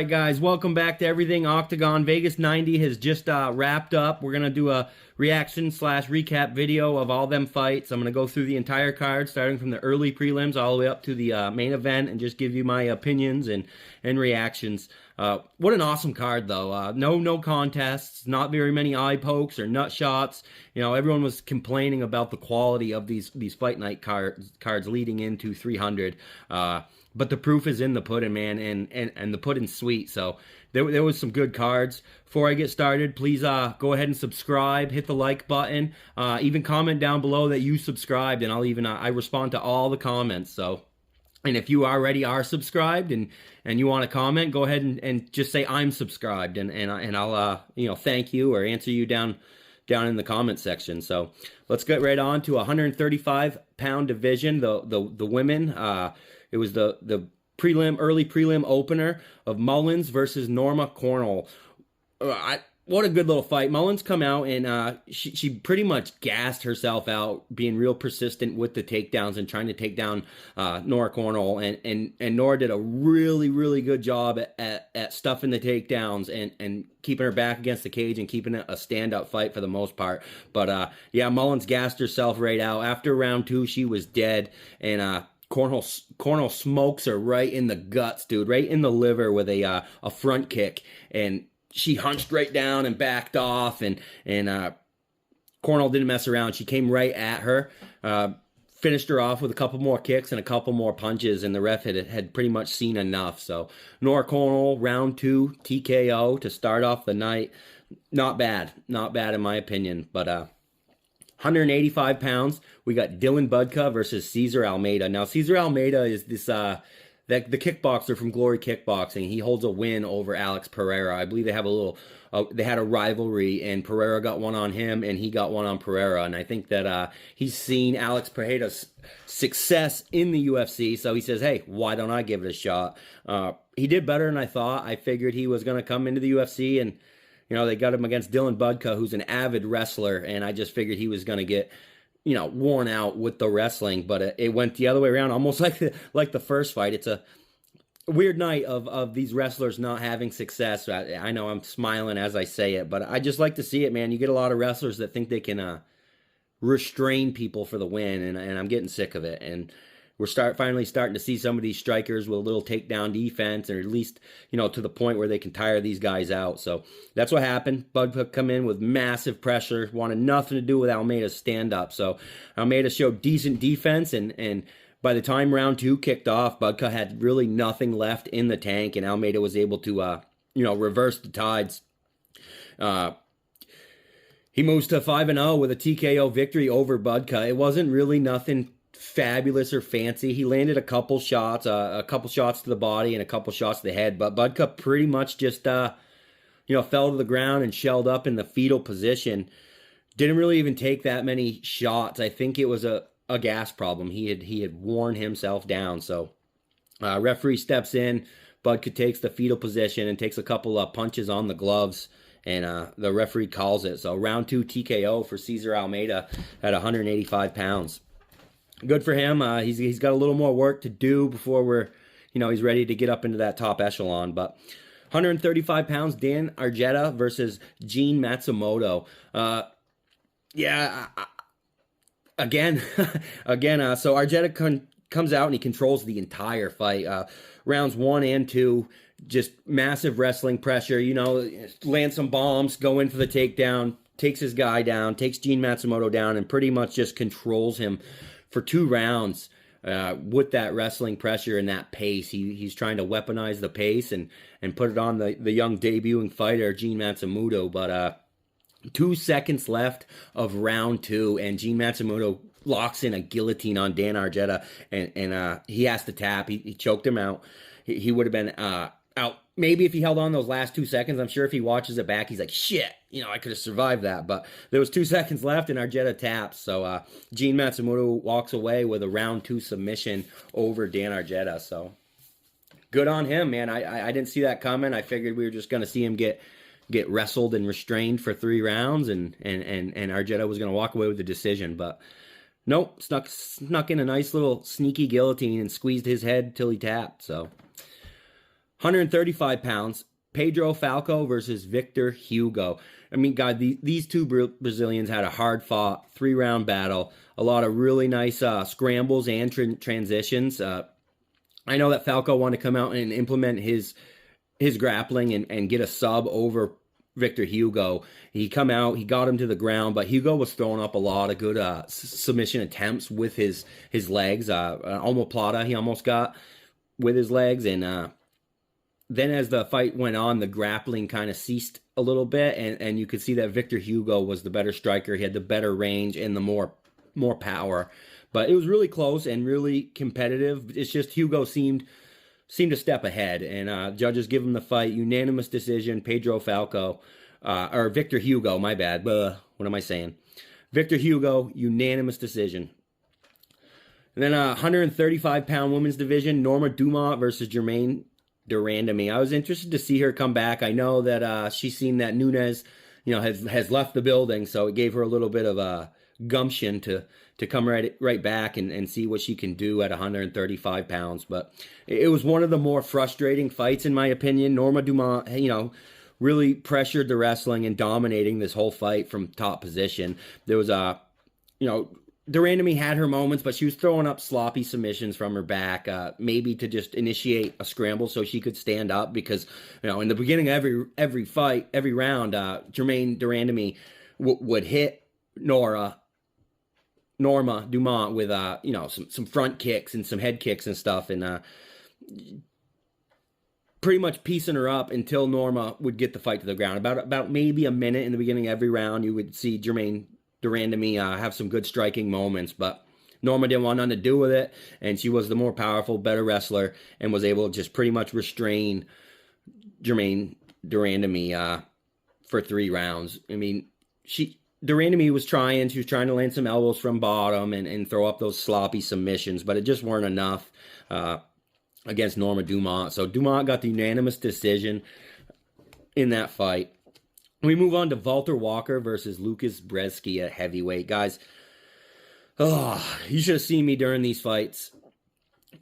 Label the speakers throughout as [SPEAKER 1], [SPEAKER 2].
[SPEAKER 1] right, guys, welcome back to Everything Octagon. Vegas 90 has just wrapped up. We're going to do a reaction slash recap video of all them fights. I'm going to go through the entire card, starting from the early prelims all the way up to the main event, and just give you my opinions and reactions. What an awesome card, though. No contests, not very many eye pokes or nut shots. You know, everyone was complaining about the quality of these fight night cards leading into 300. But the proof is in the pudding, man, and the pudding's sweet. So there was some good cards. Before I get started, please go ahead and subscribe, hit the like button, even comment down below that you subscribed, and I'll even I respond to all the comments. So, and if you already are subscribed and you want to comment, go ahead and just say I'm subscribed, and I'll thank you or answer you down in the comment section. So let's get right on to 135-pound division. The women. It was the early prelim opener of Mullins versus Norma Cornell. What a good little fight. Mullins come out and she pretty much gassed herself out, being real persistent with the takedowns and trying to take down Nora Cornell. And Nora did a really good job at stuffing the takedowns and keeping her back against the cage and keeping it a stand-up fight for the most part. But yeah, Mullins gassed herself right out. After round 2, she was dead, and Cornell smokes her right in the guts, dude, right in the liver with a front kick, and she hunched right down and backed off, and Cornell didn't mess around. She came right at her, finished her off with a couple more kicks and a couple more punches, and the ref had pretty much seen enough. So Nora Cornell, round 2, TKO to start off the night. Not bad in my opinion, but 185 pounds, we got Dylan Budka versus Cesar Almeida. Now, Cesar Almeida is this the kickboxer from Glory Kickboxing. He holds a win over Alex Pereira. I believe they have they had a rivalry, and Pereira got one on him, and he got one on Pereira. And I think that he's seen Alex Pereira's success in the UFC, so he says, hey, why don't I give it a shot? He did better than I thought. I figured he was going to come into the UFC, and they got him against Dylan Budka, who's an avid wrestler, and I just figured he was going to get, worn out with the wrestling. But it went the other way around, almost like the first fight. It's a weird night of these wrestlers not having success. I know I'm smiling as I say it, but I just like to see it, man. You get a lot of wrestlers that think they can restrain people for the win, and I'm getting sick of it. And we're finally starting to see some of these strikers with a little takedown defense, or at least, to the point where they can tire these guys out. So that's what happened. Budka come in with massive pressure, wanted nothing to do with Almeida's stand-up. So Almeida showed decent defense, and by the time round 2 kicked off, Budka had really nothing left in the tank, and Almeida was able to, reverse the tides. He moves to 5-0 with a TKO victory over Budka. It wasn't really nothing fabulous or fancy. He landed a couple shots to the body and a couple shots to the head, but Budka pretty much just fell to the ground and shelled up in the fetal position. Didn't really even take that many shots. I think it was a gas problem. He had worn himself down. So referee steps in. Budka takes the fetal position and takes a couple of punches on the gloves, and the referee calls it. So round 2 TKO for Cesar Almeida at 185 pounds. Good for him. He's got a little more work to do before he's ready to get up into that top echelon. But 135 pounds, Dan Arjetta versus Gene Matsumoto. Yeah, again, so Arjetta comes out and he controls the entire fight. Rounds 1 and 2, just massive wrestling pressure. Land some bombs, go in for the takedown, takes his guy down, takes Gene Matsumoto down, and pretty much just controls him for 2 rounds with that wrestling pressure and that pace. He's trying to weaponize the pace and put it on the young debuting fighter, Gene Matsumoto. But 2 seconds left of round 2, and Gene Matsumoto locks in a guillotine on Dan Arjetta, and he has to tap. He choked him out. He would have been out. Maybe if he held on those last 2 seconds, I'm sure if he watches it back, he's like, shit, I could have survived that. But there was 2 seconds left, and Arjetta taps. So Gene Matsumoto walks away with a round 2 submission over Dan Arjetta. So good on him, man. I didn't see that coming. I figured we were just going to see him get wrestled and restrained for 3 rounds, and Arjetta was going to walk away with the decision. But nope, snuck in a nice little sneaky guillotine and squeezed his head till he tapped. So 135 pounds, Pedro Falco versus Victor Hugo. I mean, God, these two Brazilians had a hard-fought 3-round battle. A lot of really nice scrambles and transitions. I know that Falco wanted to come out and implement his grappling and get a sub over Victor Hugo. He come out, he got him to the ground, but Hugo was throwing up a lot of good submission attempts with his legs. Omoplata he almost got with his legs, and then as the fight went on, the grappling kind of ceased a little bit, and you could see that Victor Hugo was the better striker. He had the better range and the more power. But it was really close and really competitive. It's just Hugo seemed a step ahead, and judges give him the fight. Unanimous decision, Pedro Falco, or Victor Hugo, my bad. What am I saying? Victor Hugo, unanimous decision. And then 135-pound women's division, Norma Dumont versus Germaine de Randamie. I was interested to see her come back. I know that she's seen that Nunes, has left the building, so it gave her a little bit of gumption to come right back and see what she can do at 135 pounds. But it was one of the more frustrating fights, in my opinion. Norma Dumont, really pressured the wrestling and dominating this whole fight from top position. There was de Randamie had her moments, but she was throwing up sloppy submissions from her back, maybe to just initiate a scramble so she could stand up, because, in the beginning of every fight, every round, Germaine de Randamie would hit Norma Dumont with, some front kicks and some head kicks and stuff, and pretty much piecing her up until Norma would get the fight to the ground. About maybe a minute in the beginning of every round, you would see Germaine de Randamie have some good striking moments, but Norma didn't want nothing to do with it, and she was the more powerful, better wrestler, and was able to just pretty much restrain Germaine de Randamie for 3 rounds. I mean, de Randamie was trying to land some elbows from bottom and throw up those sloppy submissions, but it just weren't enough against Norma Dumont. So Dumont got the unanimous decision in that fight. We move on to Walter Walker versus Lucas Brzeski at heavyweight. Guys, you should have seen me during these fights.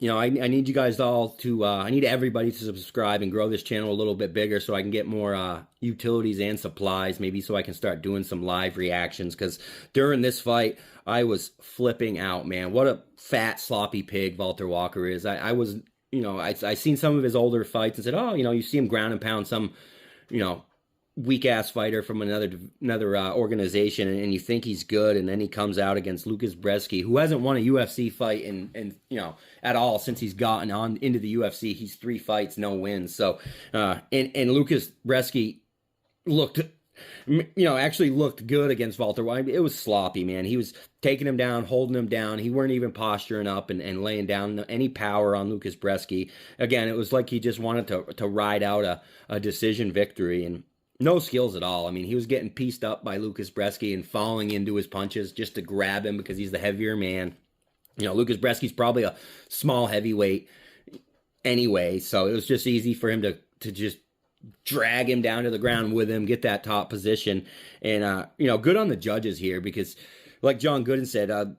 [SPEAKER 1] I need you guys all to, I need everybody to subscribe and grow this channel a little bit bigger so I can get more utilities and supplies, maybe so I can start doing some live reactions, because during this fight, I was flipping out, man. What a fat, sloppy pig Walter Walker is. I was, I seen some of his older fights and said, you see him ground and pound some, weak-ass fighter from another organization, and you think he's good, and then he comes out against Lucas Brzeski, who hasn't won a UFC fight in at all since he's gotten on into the UFC. He's 3 fights, no wins. So, and Lucas Brzeski actually looked good against Walter. It was sloppy, man. He was taking him down, holding him down. He weren't even posturing up and laying down any power on Lucas Brzeski. Again, it was like he just wanted to ride out a decision victory, and no skills at all. I mean, he was getting pieced up by Lucas Brzeski and falling into his punches just to grab him because he's the heavier man. Lucas Bresky's probably a small heavyweight anyway, so it was just easy for him to just drag him down to the ground with him, get that top position. And, good on the judges here, because like John Gooden said,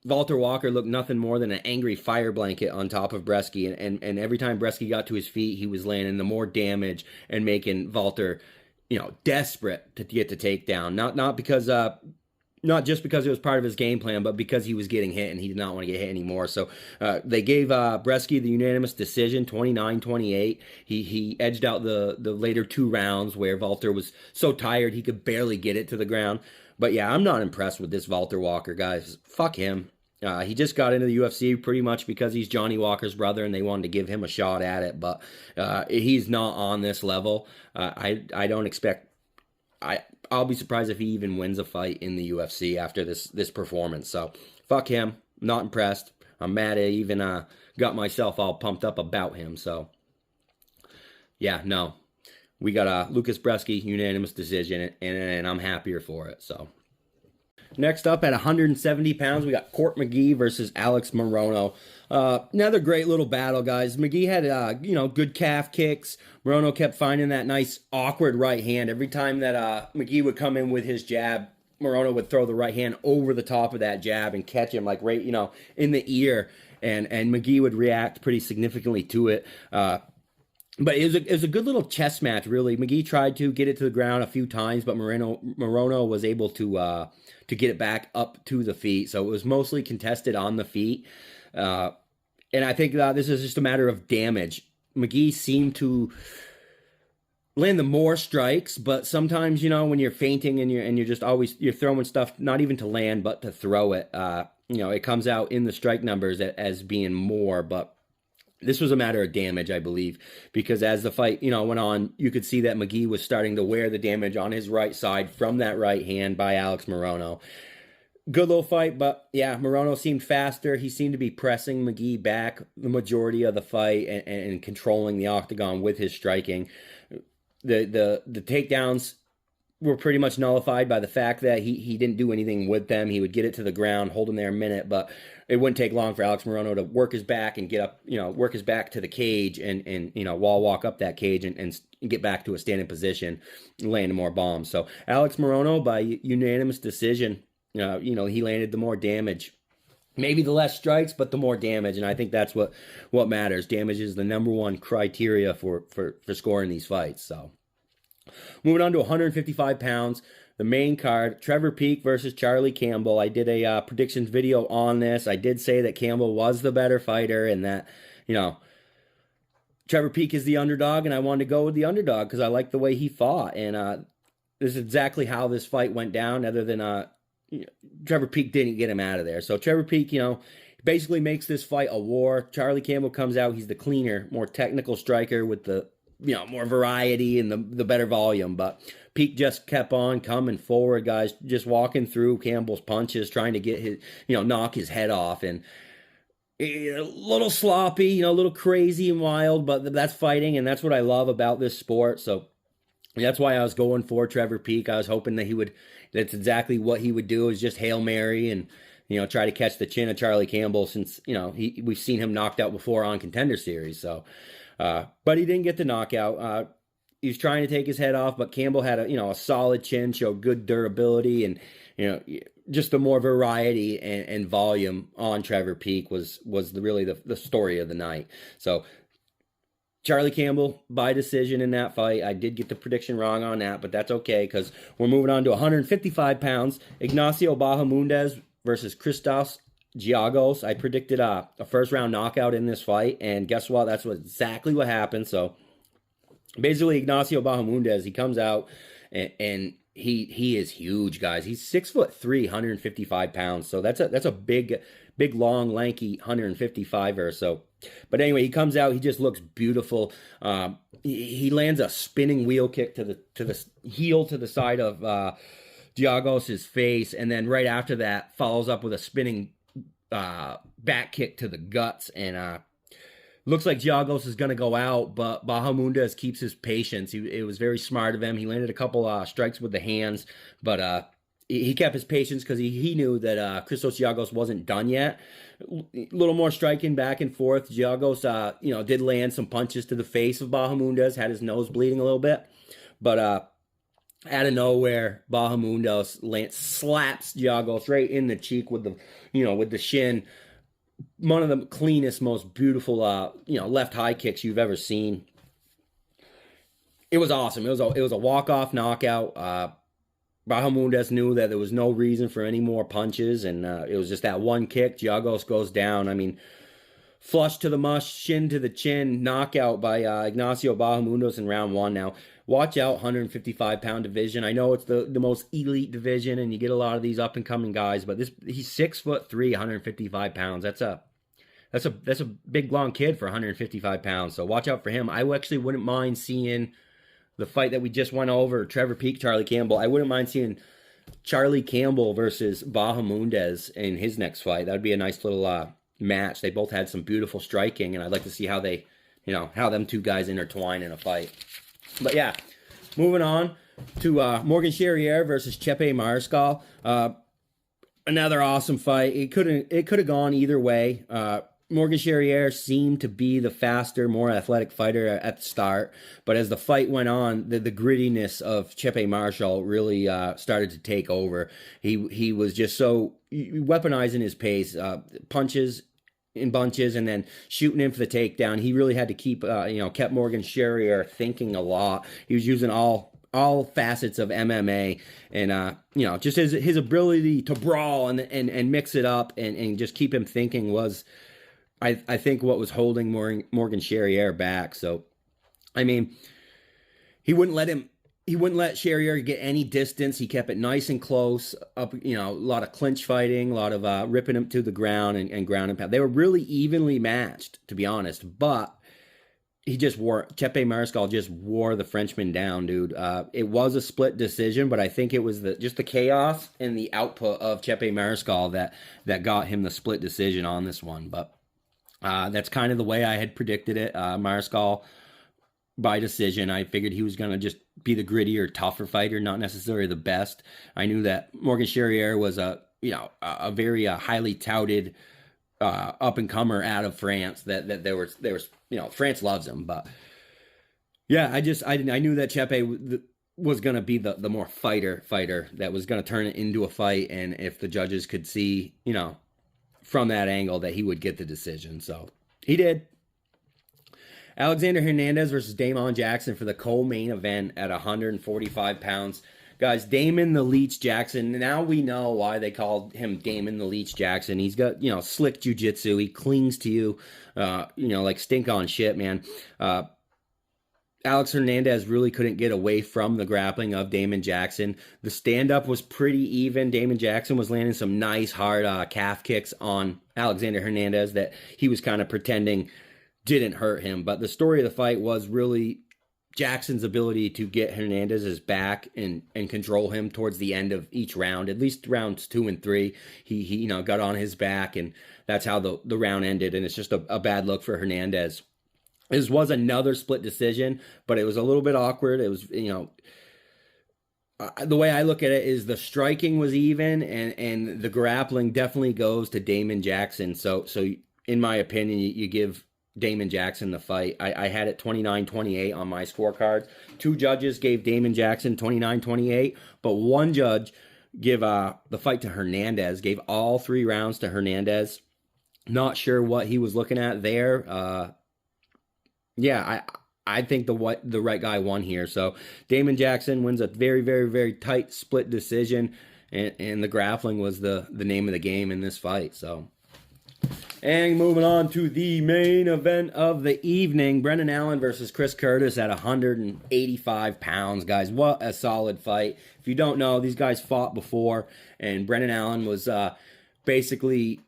[SPEAKER 1] Walter Walker looked nothing more than an angry fire blanket on top of Brzeski. And every time Brzeski got to his feet, he was landing the more damage and making Walter, desperate to get the takedown. Not just because it was part of his game plan, but because he was getting hit and he did not want to get hit anymore. So they gave Brzeski the unanimous decision, 29-28. He edged out the later 2 rounds where Walter was so tired he could barely get it to the ground. But yeah, I'm not impressed with this Walter Walker, guys. Fuck him. He just got into the UFC pretty much because he's Johnny Walker's brother and they wanted to give him a shot at it. But he's not on this level. I don't expect... I'll be surprised if he even wins a fight in the UFC after this performance. So, fuck him. Not impressed. I'm mad I even got myself all pumped up about him. So, yeah, no. We got Lucas Brzeski, unanimous decision, and I'm happier for it. So, next up at 170 pounds, we got Court McGee versus Alex Morono. Another great little battle, guys. McGee had, good calf kicks. Morono kept finding that nice, awkward right hand. Every time that McGee would come in with his jab, Morono would throw the right hand over the top of that jab and catch him, like, right, in the ear. And McGee would react pretty significantly to it. But it was a good little chess match, really. McGee tried to get it to the ground a few times, but Morono was able to get it back up to the feet. So it was mostly contested on the feet. And I think this is just a matter of damage. McGee seemed to land the more strikes, but sometimes, when you're feinting and you're just always you're throwing stuff not even to land but to throw it, it comes out in the strike numbers as being more. But this was a matter of damage, I believe, because as the fight, went on, you could see that McGee was starting to wear the damage on his right side from that right hand by Alex Morono. Good little fight, but yeah, Morono seemed faster. He seemed to be pressing McGee back the majority of the fight and controlling the octagon with his striking. The takedowns were pretty much nullified by the fact that he didn't do anything with them. He would get it to the ground, hold him there a minute, but it wouldn't take long for Alex Morono to work his back and get up, work his back to the cage and wall walk up that cage and get back to a standing position, landing more bombs. So Alex Morono, by unanimous decision, he landed the more damage. Maybe the less strikes, but the more damage, and I think that's what matters. Damage is the number one criteria for scoring these fights. So, moving on to 155 pounds, the main card, Trevor Peek versus Charlie Campbell. I did a predictions video on this. I did say that Campbell was the better fighter, and that Trevor Peek is the underdog, and I wanted to go with the underdog because I like the way he fought, and this is exactly how this fight went down. Other than Trevor Peek didn't get him out of there. So Trevor Peek, basically makes this fight a war. Charlie Campbell comes out. He's the cleaner, more technical striker with the, more variety and the better volume. But Peek just kept on coming forward, guys, just walking through Campbell's punches, trying to get his, knock his head off. And a little sloppy, a little crazy and wild, but that's fighting. And that's what I love about this sport. So that's why I was going for Trevor Peek. I was hoping that that's exactly what he would do, is just Hail Mary and, try to catch the chin of Charlie Campbell, since, we've seen him knocked out before on Contender Series. So, but he didn't get the knockout. He was trying to take his head off, but Campbell had a solid chin, showed good durability, and, just the more variety and volume on Trevor Peek was really the story of the night. So, Charlie Campbell by decision in that fight. I did get the prediction wrong on that, but that's okay because we're moving on to 155 pounds. Ignacio Bahamondes versus Christos Giagos. I predicted a first-round knockout in this fight, and guess what? That's exactly what happened. So basically, Ignacio Bahamondes, he comes out, and he is huge, guys. He's 6'3", 155 pounds. So that's a big, long, lanky 155er. So. But anyway, he comes out. He just looks beautiful. He lands a spinning wheel kick to the heel to the side of Giagos' face, and then right after that follows up with a spinning back kick to the guts. And looks like Giagos is going to go out, but Bahamondes keeps his patience. It was very smart of him. He landed a couple strikes with the hands, but he kept his patience because he knew that Christos Giagos wasn't done yet. A little more striking back and forth. Giagos, did land some punches to the face of Bahamondes, had his nose bleeding a little bit. But out of nowhere, Bahamondes slaps Giagos right in the cheek with the shin. One of the cleanest, most beautiful, left high kicks you've ever seen. It was awesome. It was a walk-off knockout. Bahamondes knew that there was no reason for any more punches, and it was just that one kick. Giagos goes down. I mean, flush to the mush, shin to the chin, knockout by Ignacio Bahamondes in round one. Now, watch out, 155-pound division. I know it's the most elite division, and you get a lot of these up-and-coming guys, but he's 6'3", 155 pounds. That's a big, long kid for 155 pounds, so watch out for him. I actually wouldn't mind seeing the fight that we just went over, Trevor Peek, Charlie Campbell. I wouldn't mind seeing Charlie Campbell versus Bahamondes in his next fight. That would be a nice little match. They both had some beautiful striking, and I'd like to see how how them two guys intertwine in a fight. But yeah, moving on to Morgan Charrier versus Chepe Mariscal. Another awesome fight. It could have gone either way. Morgan Charrier seemed to be the faster, more athletic fighter at the start, but as the fight went on, the grittiness of Chepe Mariscal really started to take over. He was just so weaponizing his pace, punches in bunches and then shooting in for the takedown. He really had to keep, kept Morgan Sherrier thinking a lot. He was using all facets of MMA, and just his ability to brawl and mix it up and just keep him thinking was, I think, what was holding Morgan Sherrier back. So, I mean, he wouldn't let Sherrier get any distance. He kept it nice and close, up, a lot of clinch fighting, a lot of ripping him to the ground and ground and pound. They were really evenly matched, to be honest, but Chepe Mariscal just wore the Frenchman down, dude. It was a split decision, but I think it was just the chaos and the output of Chepe Mariscal that got him the split decision on this one. But that's kind of the way I had predicted it. Mariscal by decision. I figured he was going to just be the grittier, tougher fighter, not necessarily the best. I knew that Morgan Sherrier was a very highly touted up and comer out of France. That there was France loves him, but yeah, I knew that Chepe was going to be the more fighter that was going to turn it into a fight, and if the judges could see from that angle that he would get the decision, so he did. Alexander Hernandez versus Damon Jackson for the co-main event at 145 pounds. Guys, Damon the Leech Jackson, now we know why they called him Damon the Leech Jackson. He's got, slick jiu-jitsu. He clings to you, like stink on shit, man. Alex Hernandez really couldn't get away from the grappling of Damon Jackson. The stand-up was pretty even. Damon Jackson was landing some nice, hard calf kicks on Alexander Hernandez that he was kind of pretending didn't hurt him. But the story of the fight was really Jackson's ability to get Hernandez's back and control him towards the end of each round, at least rounds 2 and 3. He got on his back, and that's how the round ended. And it's just a bad look for Hernandez. This was another split decision, but it was a little bit awkward. It was, the way I look at it is the striking was even, and the grappling definitely goes to Damon Jackson. So in my opinion, you give Damon Jackson the fight. I had it 29-28 on my scorecard. 2 judges gave Damon Jackson 29-28, but 1 judge give the fight to Hernandez, gave all 3 rounds to Hernandez. Not sure what he was looking at there. I think the right guy won here. So Damon Jackson wins a very, very, very tight split decision, and the grappling was the name of the game in this fight. So. And moving on to the main event of the evening, Brendan Allen versus Chris Curtis at 185 pounds. Guys, what a solid fight. If you don't know, these guys fought before, and Brendan Allen was basically,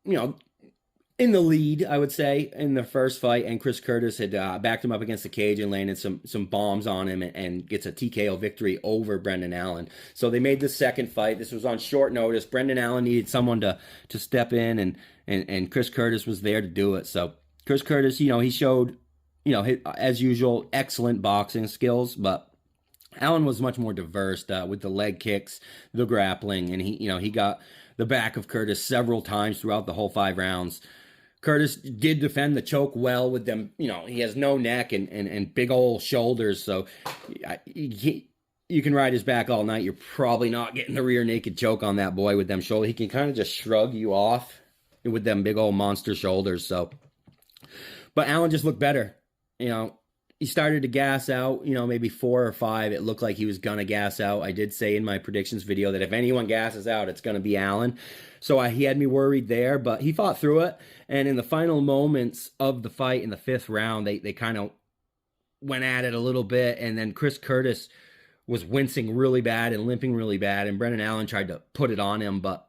[SPEAKER 1] in the lead, I would say, in the first fight, and Chris Curtis had backed him up against the cage and landed some bombs on him and gets a TKO victory over Brendan Allen. So they made the second fight. This was on short notice. Brendan Allen needed someone to step in, and Chris Curtis was there to do it. So Chris Curtis, he showed, as usual, excellent boxing skills, but Allen was much more diverse with the leg kicks, the grappling, and he got the back of Curtis several times throughout the whole 5 rounds. Curtis did defend the choke well with them. He has no neck and big old shoulders, so you can ride his back all night. You're probably not getting the rear naked choke on that boy with them shoulders. He can kind of just shrug you off with them big old monster shoulders. So, but Allen just looked better. He started to gas out, maybe 4 or 5. It looked like he was going to gas out. I did say in my predictions video that if anyone gasses out, it's going to be Allen. So he had me worried there, but he fought through it. And in the final moments of the fight in the 5th round, they kind of went at it a little bit. And then Chris Curtis was wincing really bad and limping really bad. And Brendan Allen tried to put it on him, but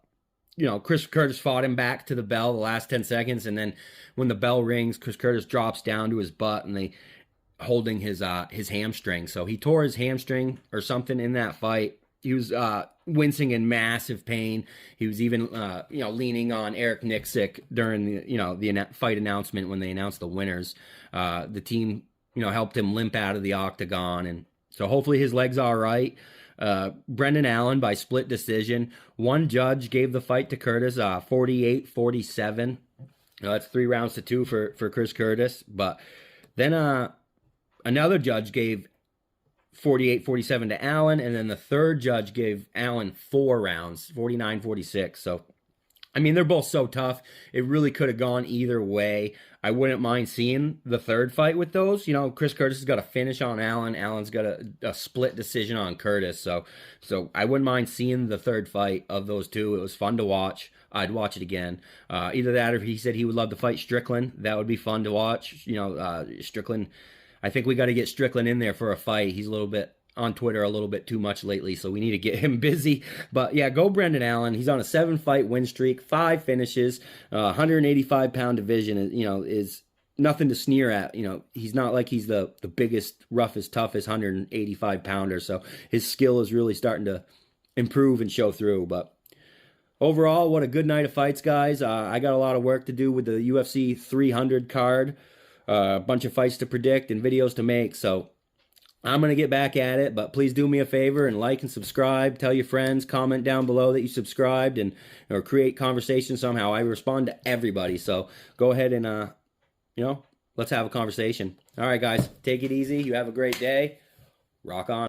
[SPEAKER 1] Chris Curtis fought him back to the bell the last 10 seconds. And then when the bell rings, Chris Curtis drops down to his butt, and they holding his hamstring. So he tore his hamstring or something in that fight. He was wincing in massive pain. He was even leaning on Eric Nixick during the fight announcement when they announced the winners. The team helped him limp out of the octagon, and so hopefully his leg's all right. Brendan Allen by split decision. 1 judge gave the fight to Curtis 48-47. That's 3 rounds to 2 for Chris Curtis. But then another judge gave 48-47 to Allen, and then the 3rd judge gave Allen 4 rounds, 49-46. So I mean, they're both so tough. It really could have gone either way. I wouldn't mind seeing the third fight with those. You know, Chris Curtis has got a finish on Allen. Allen's got a split decision on Curtis. So I wouldn't mind seeing the third fight of those two. It was fun to watch. I'd watch it again. Either that, or he said he would love to fight Strickland. That would be fun to watch. You know, Strickland. I think we got to get Strickland in there for a fight. He's a little bit on Twitter a little bit too much lately, so we need to get him busy. But yeah, go Brendan Allen. He's on a 7-fight win streak, 5 finishes, 185-pound division. You know, is nothing to sneer at. You know, he's not like he's the biggest, roughest, toughest 185-pounder. So his skill is really starting to improve and show through. But overall, what a good night of fights, guys. I got a lot of work to do with the UFC 300 card. A bunch of fights to predict and videos to make. So I'm going to get back at it, but please do me a favor and like and subscribe. Tell your friends, comment down below that you subscribed, and or create conversation somehow. I respond to everybody, so go ahead and, you know, let's have a conversation. All right, guys, take it easy. You have a great day. Rock on.